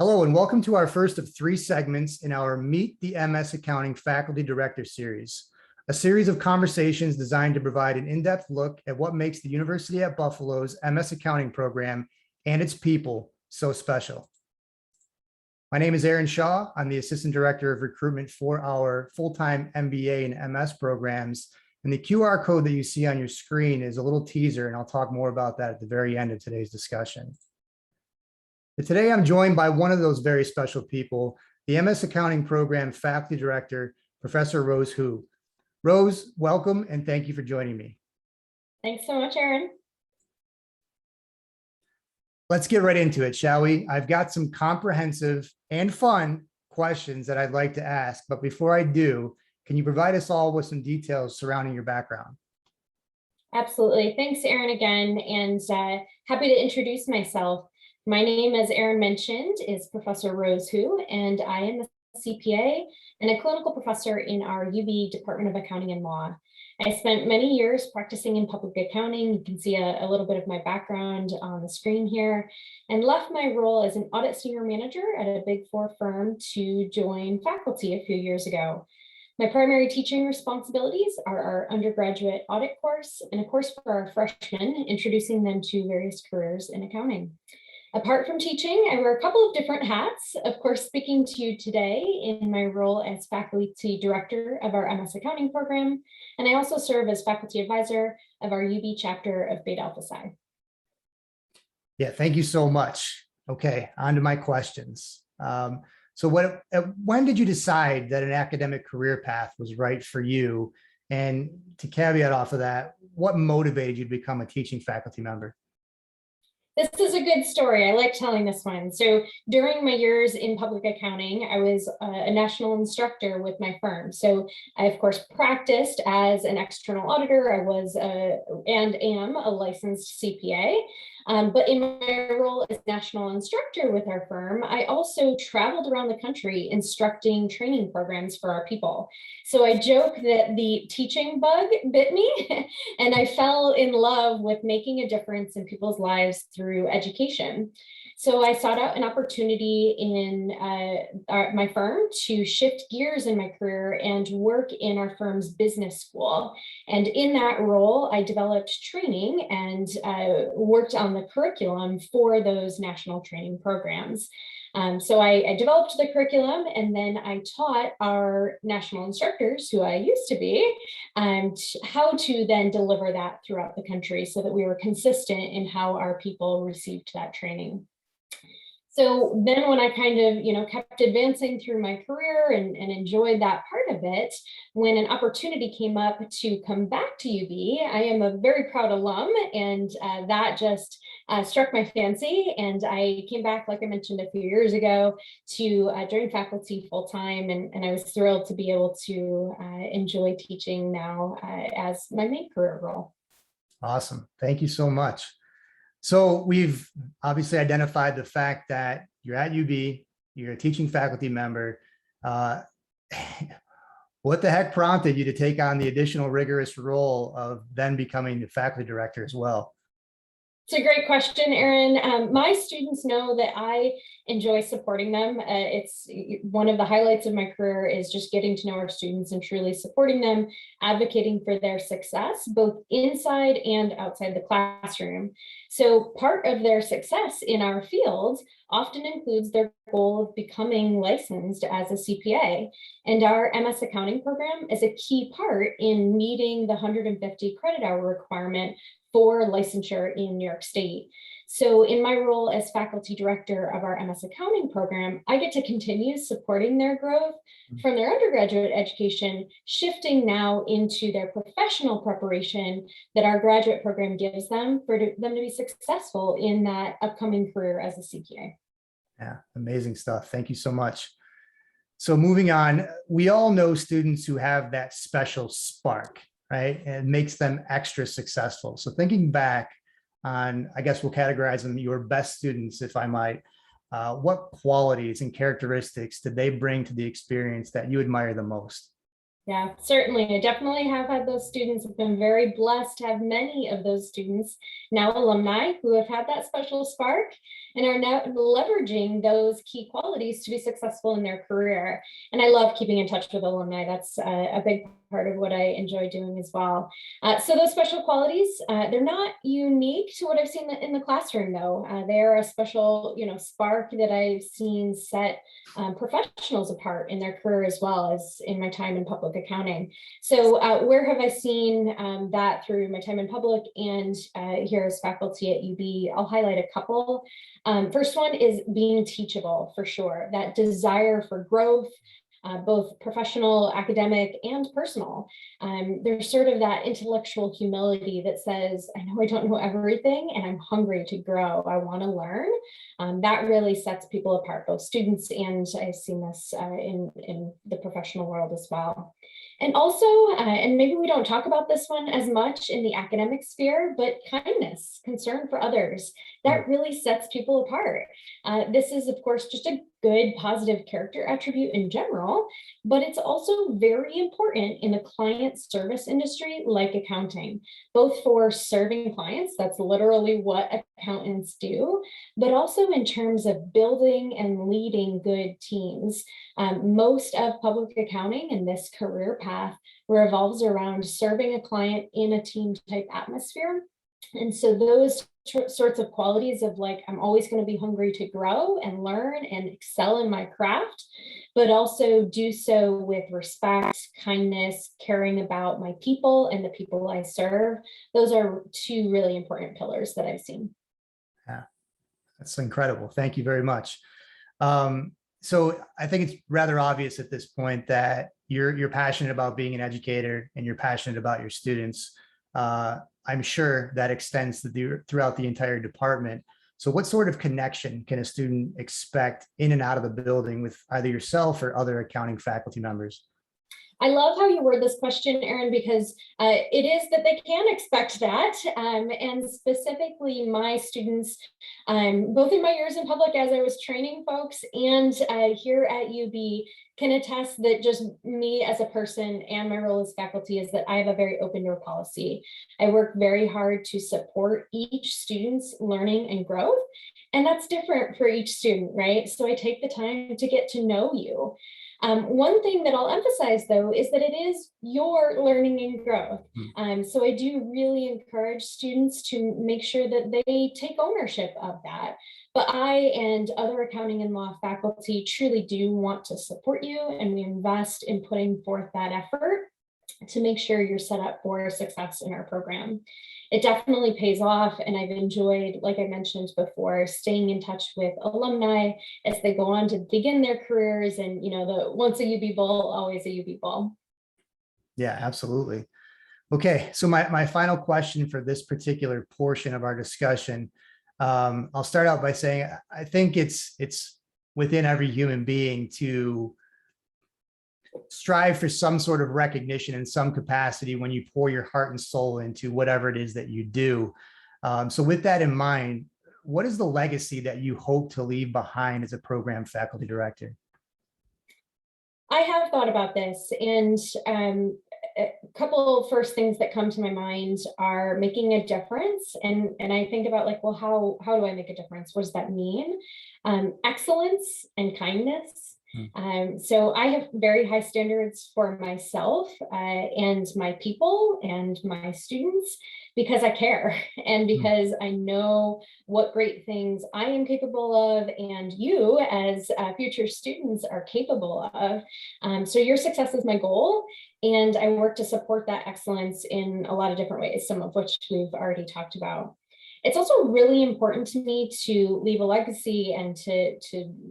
Hello, and welcome to our first of three segments in our Meet the MS Accounting Faculty Director series, a series of conversations designed to provide an in-depth look at what makes the University at Buffalo's MS Accounting program and its people so special. My name is Aaron Shaw. I'm the Assistant Director of Recruitment for our full-time MBA and MS programs. And the QR code that you see on your screen is a little teaser, and I'll talk more about that at the very end of today's discussion. But today I'm joined by one of those very special people, the MS Accounting Program Faculty Director, Professor Rose Hu. Rose, welcome and thank you for joining me. Thanks so much, Aaron. Let's get right into it, shall we? I've got some comprehensive and fun questions that I'd like to ask, but before I do, can you provide us all with some details surrounding your background? Absolutely. Thanks, Aaron, again, and happy to introduce myself. My name, as Aaron mentioned, is Professor Rose Hu, and I am a CPA and a clinical professor in our UB Department of Accounting and Law. I spent many years practicing in public accounting. You can see a little bit of my background on the screen here, and left my role as an audit senior manager at a Big Four firm to join faculty a few years ago. My primary teaching responsibilities are our undergraduate audit course and a course for our freshmen, introducing them to various careers in accounting. Apart from teaching, I wear a couple of different hats, of course, speaking to you today in my role as faculty director of our MS Accounting program, and I also serve as faculty advisor of our UB chapter of Beta Alpha Psi. Yeah, thank you so much. Okay, on to my questions. So when did you decide that an academic career path was right for you? And to caveat off of that, what motivated you to become a teaching faculty member? This is a good story. I like telling this one. So during my years in public accounting, I was a national instructor with my firm. So I, of course, practiced as an external auditor. I was and am a licensed CPA. But in my role as national instructor with our firm, I also traveled around the country instructing training programs for our people. So I joke that the teaching bug bit me and I fell in love with making a difference in people's lives through education. So I sought out an opportunity in my firm to shift gears in my career and work in our firm's business school. And in that role, I developed training and worked on the curriculum for those national training programs. So I developed the curriculum, and then I taught our national instructors, who I used to be, how to then deliver that throughout the country so that we were consistent in how our people received that training. So then when I kind of, kept advancing through my career and enjoyed that part of it, when an opportunity came up to come back to UB, I am a very proud alum, and that just struck my fancy. And I came back, like I mentioned a few years ago, to join faculty full time. And I was thrilled to be able to enjoy teaching now as my main career role. Awesome. Thank you so much. So we've obviously identified the fact that you're at UB, you're a teaching faculty member. What the heck prompted you to take on the additional rigorous role of then becoming the faculty director as well? It's a great question, Aaron. My students know that I enjoy supporting them. It's one of the highlights of my career is just getting to know our students and truly supporting them, advocating for their success, both inside and outside the classroom. So part of their success in our field often includes their goal of becoming licensed as a CPA. And our MS Accounting program is a key part in meeting the 150 credit hour requirement for licensure in New York State. So in my role as faculty director of our MS Accounting program, I get to continue supporting their growth from their undergraduate education, shifting now into their professional preparation that our graduate program gives them for them to be successful in that upcoming career as a CPA. Yeah, amazing stuff. Thank you so much. So moving on, we all know students who have that special spark, right? And it makes them extra successful. So thinking back on, I guess we'll categorize them, your best students, if I might, what qualities and characteristics did they bring to the experience that you admire the most? Yeah, certainly. I definitely have had those students. I've been very blessed to have many of those students, now alumni, who have had that special spark and are now leveraging those key qualities to be successful in their career. And I love keeping in touch with alumni. That's a big part of what I enjoy doing as well. So those special qualities, they're not unique to what I've seen in the classroom, though. They're a special, spark that I've seen set professionals apart in their career as well as in my time in public accounting. So where have I seen that through my time in public and here as faculty at UB? I'll highlight a couple. First one is being teachable, for sure. That desire for growth, both professional, academic, and personal. There's sort of that intellectual humility that says, I know I don't know everything and I'm hungry to grow. I want to learn. That really sets people apart, both students and I've seen this in the professional world as well. And also, and maybe we don't talk about this one as much in the academic sphere, but kindness, concern for others, that really sets people apart. This is, of course, just a good, positive character attribute in general, but it's also very important in the client service industry like accounting, both for serving clients, that's literally what accountants do, but also in terms of building and leading good teams. Most of public accounting in this career path revolves around serving a client in a team type atmosphere. And so those sorts of qualities of like, I'm always going to be hungry to grow and learn and excel in my craft, but also do so with respect, kindness, caring about my people and the people I serve. Those are two really important pillars that I've seen. Yeah, that's incredible. Thank you very much. So I think it's rather obvious at this point that you're passionate about being an educator and you're passionate about your students. I'm sure that extends throughout the entire department. So what sort of connection can a student expect in and out of the building with either yourself or other accounting faculty members? I love how you word this question, Erin, because it is that they can expect that. And specifically my students, both in my years in public as I was training folks and here at UB, can attest that just me as a person and my role as faculty is that I have a very open door policy. I work very hard to support each student's learning and growth. And that's different for each student, right? So I take the time to get to know you. One thing that I'll emphasize, though, is that it is your learning and growth. So I do really encourage students to make sure that they take ownership of that. But I and other accounting and law faculty truly do want to support you, and we invest in putting forth that effort to make sure you're set up for success in our program. It definitely pays off, and I've enjoyed, like I mentioned before, staying in touch with alumni as they go on to begin their careers, and the once a UB Bowl, always a UB Bowl. Yeah, absolutely. Okay, so my final question for this particular portion of our discussion, I'll start out by saying I think it's within every human being to strive for some sort of recognition in some capacity when you pour your heart and soul into whatever it is that you do. So with that in mind, what is the legacy that you hope to leave behind as a program faculty director? I have thought about this, and a couple of first things that come to my mind are making a difference. And I think about like, well, how do I make a difference? What does that mean? Excellence and kindness. So I have very high standards for myself and my people and my students because I care and because I know what great things I am capable of and you as future students are capable of. So your success is my goal, and I work to support that excellence in a lot of different ways, some of which we've already talked about. It's also really important to me to leave a legacy and to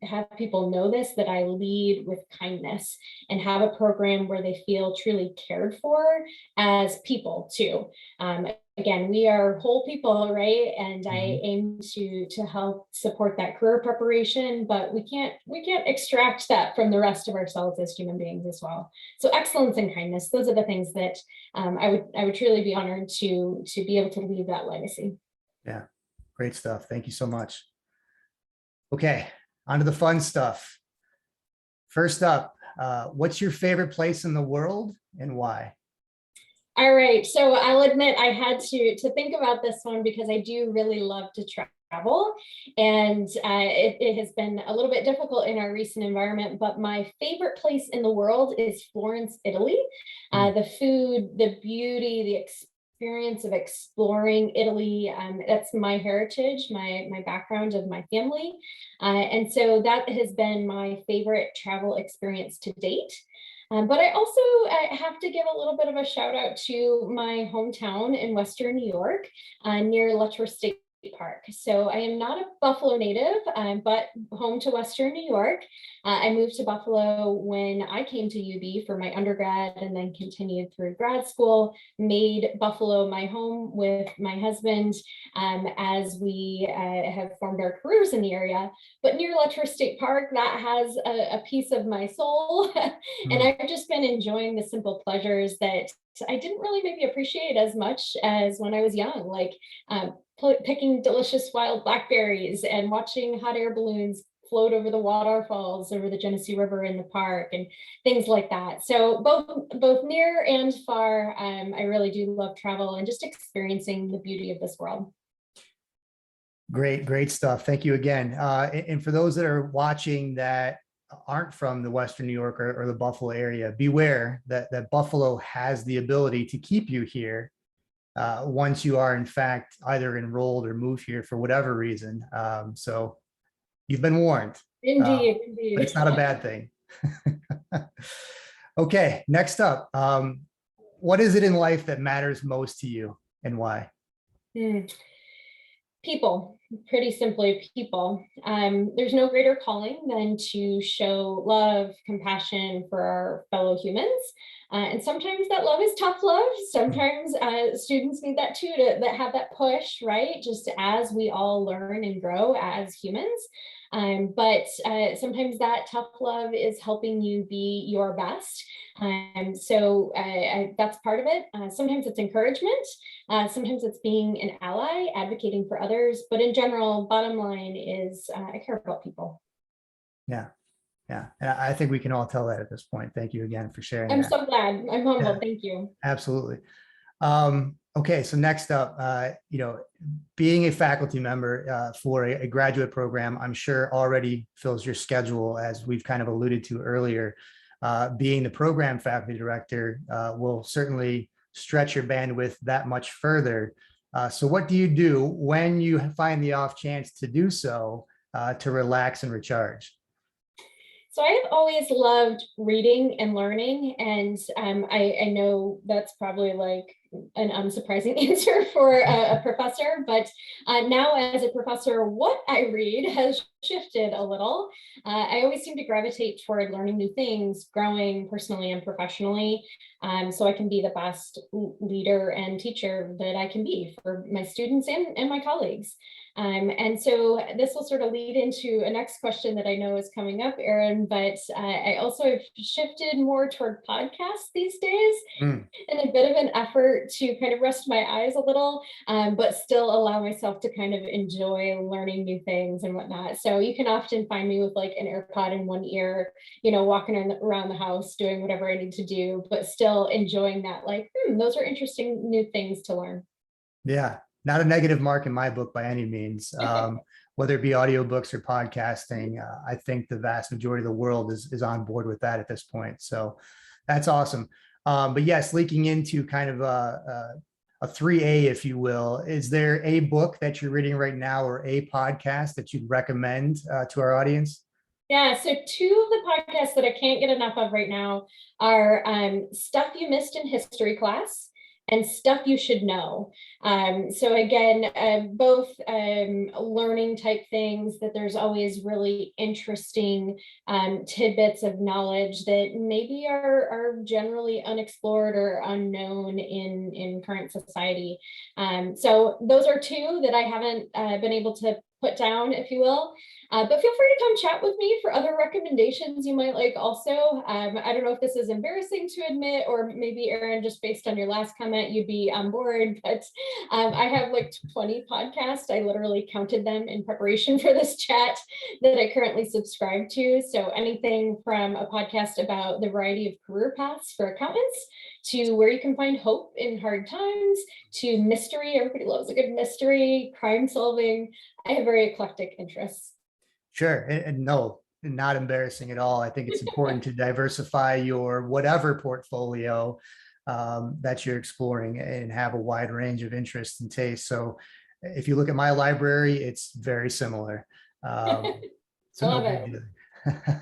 have people know this, that I lead with kindness and have a program where they feel truly cared for as people too. Again, we are whole people, right? And I aim to help support that career preparation, but we can't extract that from the rest of ourselves as human beings as well. So excellence and kindness, those are the things that I would truly be honored to be able to leave that legacy. Yeah, great stuff. Thank you so much. Okay, on to the fun stuff. First up, what's your favorite place in the world and why? All right, so I'll admit I had to think about this one because I do really love to travel, and it has been a little bit difficult in our recent environment, but my favorite place in the world is Florence, Italy. The food, the beauty, the experience of exploring Italy, that's my heritage, my background of my family. And so that has been my favorite travel experience to date. But I also have to give a little bit of a shout out to my hometown in Western New York, near Letcher State Park. So I am not a Buffalo native, but home to Western New York. I moved to Buffalo when I came to UB for my undergrad and then continued through grad school, made Buffalo my home with my husband, as we have formed our careers in the area. But near Letcher State Park, that has a piece of my soul. And I've just been enjoying the simple pleasures that I didn't really maybe appreciate as much as when I was young, like picking delicious wild blackberries and watching hot air balloons float over the waterfalls over the Genesee River in the park and things like that. So both near and far, I really do love travel and just experiencing the beauty of this world. Great stuff. Thank you again. And for those that are watching that aren't from the Western New York or the Buffalo area, beware that Buffalo has the ability to keep you here once you are in fact either enrolled or move here for whatever reason. So you've been warned. Indeed, but it's not a bad thing. Okay, next up, what is it in life that matters most to you and why? People, pretty simply people. There's no greater calling than to show love, compassion for our fellow humans. And sometimes that love is tough love. Sometimes students need that too, that have that push, right? Just as we all learn and grow as humans. But sometimes that tough love is helping you be your best. So that's part of it. Sometimes it's encouragement. Sometimes it's being an ally, advocating for others. But in general, bottom line is I care about people. Yeah. And I think we can all tell that at this point. Thank you again for sharing. I'm so glad. I'm humbled. Yeah, thank you. absolutely. Okay, so next up, being a faculty member for a graduate program, I'm sure already fills your schedule, as we've kind of alluded to earlier. Being the program faculty director will certainly stretch your bandwidth that much further. So what do you do when you find the off chance to do so to relax and recharge? So I have always loved reading and learning, and I know that's probably like an unsurprising answer for a professor, but now as a professor, what I read has shifted a little. I always seem to gravitate toward learning new things, growing personally and professionally, so I can be the best leader and teacher that I can be for my students and my colleagues. And so this will sort of lead into a next question that I know is coming up, Aaron, but I also have shifted more toward podcasts these days in a bit of an effort to kind of rest my eyes a little, but still allow myself to kind of enjoy learning new things and whatnot. So you can often find me with like an AirPod in one ear, walking around the house, doing whatever I need to do, but still enjoying that, like, those are interesting new things to learn. Yeah, not a negative mark in my book by any means. Whether it be audiobooks or podcasting, I think the vast majority of the world is on board with that at this point. So that's awesome. But yes, leaking into kind of a 3A, if you will, is there a book that you're reading right now or a podcast that you'd recommend to our audience? Yeah, so two of the podcasts that I can't get enough of right now are Stuff You Missed in History Class and Stuff You Should Know. So again, both learning type things that there's always really interesting tidbits of knowledge that maybe are generally unexplored or unknown in current society. So those are two that I haven't been able to put down, if you will. But feel free to come chat with me for other recommendations you might like also. I don't know if this is embarrassing to admit, or maybe Aaron, just based on your last comment, you'd be on board, but I have like 20 podcasts. I literally counted them in preparation for this chat that I currently subscribe to. So anything from a podcast about the variety of career paths for accountants, to where you can find hope in hard times, to mystery. Everybody loves a good mystery, crime solving. I have very eclectic interests. Sure. And no, not embarrassing at all. I think it's important to diversify your whatever portfolio that you're exploring and have a wide range of interests and tastes. So if you look at my library, it's very similar. So no Love big it. deal.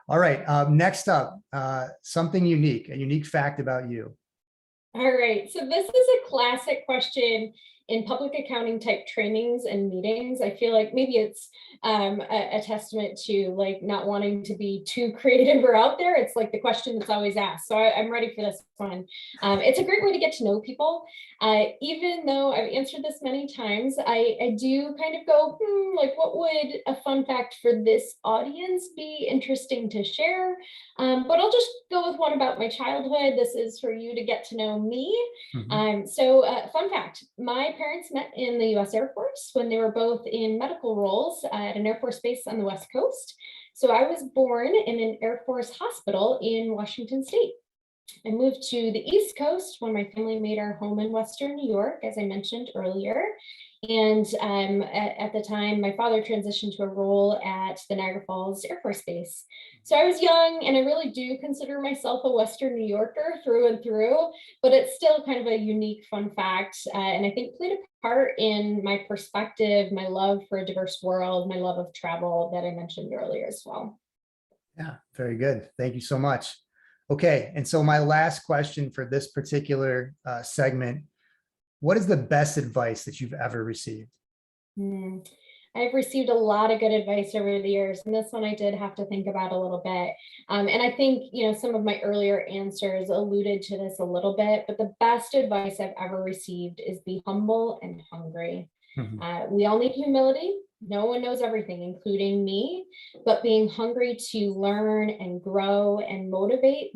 All right. Next up, something unique, a unique fact about you. All right. So this is a classic question in public accounting type trainings and meetings. I feel like maybe it's a testament to like not wanting to be too creative or out there. It's like the question that's always asked. So I'm ready for this one. It's a great way to get to know people. Even though I've answered this many times, I do kind of go, like, what would a fun fact for this audience be interesting to share? But I'll just go with one about my childhood. This is for you to get to know me. Fun fact, my parents met in the US Air Force when they were both in medical roles at an Air Force base on the West Coast. So I was born in an Air Force hospital in Washington State. I moved to the East Coast when my family made our home in Western New York, as I mentioned earlier. And at the time, my father transitioned to a role at the Niagara Falls Air Force Base. So I was young, and I really do consider myself a Western New Yorker through and through, but it's still kind of a unique fun fact. And I think played a part in my perspective, my love for a diverse world, my love of travel that I mentioned earlier as well. Yeah, very good. Thank you so much. Okay. And so my last question for this particular segment, what is the best advice that you've ever received? I've received a lot of good advice over the years, and this one I did have to think about a little bit. And I think, some of my earlier answers alluded to this a little bit, but the best advice I've ever received is be humble and hungry. We all need humility. No one knows everything, including me, but being hungry to learn and grow and motivate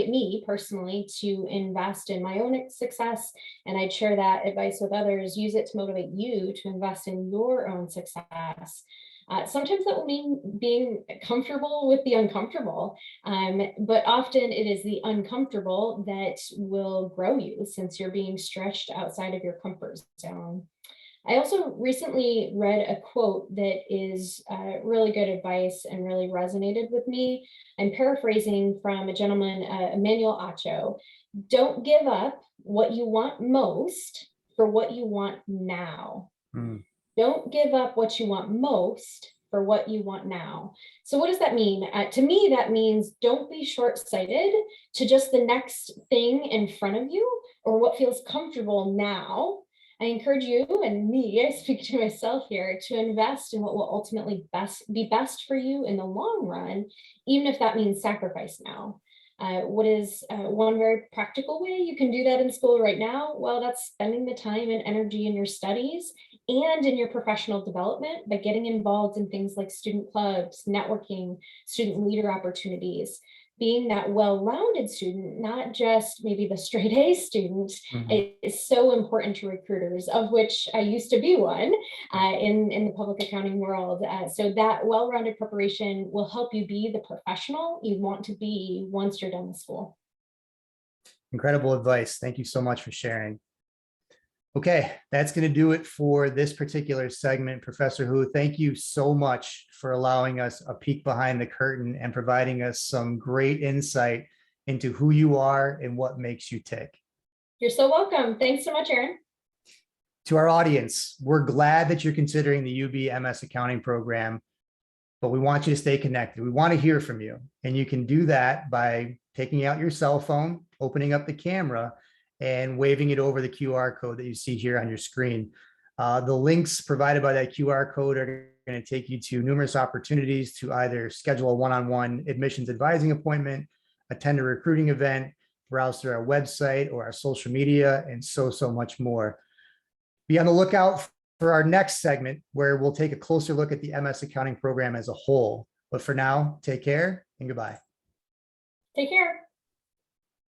me personally to invest in my own success. And I'd share that advice with others. Use it to motivate you to invest in your own success. Sometimes that will mean being comfortable with the uncomfortable, but often it is the uncomfortable that will grow you since you're being stretched outside of your comfort zone. I also recently read a quote that is really good advice and really resonated with me. I'm paraphrasing from a gentleman, Emmanuel Acho. Don't give up what you want most for what you want now. Don't give up what you want most for what you want now. So what does that mean? To me, that means don't be short-sighted to just the next thing in front of you or what feels comfortable now. I encourage you and me, I speak to myself here, to invest in what will ultimately be best for you in the long run, even if that means sacrifice now. What is one very practical way you can do that in school right now? Well, that's spending the time and energy in your studies and in your professional development by getting involved in things like student clubs, networking, student leader opportunities. Being that well-rounded student, not just maybe the straight A student, is so important to recruiters, of which I used to be one in the public accounting world. So that well-rounded preparation will help you be the professional you want to be once you're done with school. Incredible advice. Thank you so much for sharing. Okay, that's going to do it for this particular segment. Professor Hu, thank you so much for allowing us a peek behind the curtain and providing us some great insight into who you are and what makes you tick. You're so welcome. Thanks so much, Aaron. To our audience, we're glad that you're considering the UB MS accounting program, but we want you to stay connected. We want to hear from you. And you can do that by taking out your cell phone, opening up the camera, and waving it over the QR code that you see here on your screen. The links provided by that QR code are going to take you to numerous opportunities to either schedule a one-on-one admissions advising appointment, attend a recruiting event, browse through our website or our social media, and so much more. Be on the lookout for our next segment, where we'll take a closer look at the MS accounting program as a whole. But for now, take care and goodbye. Take care.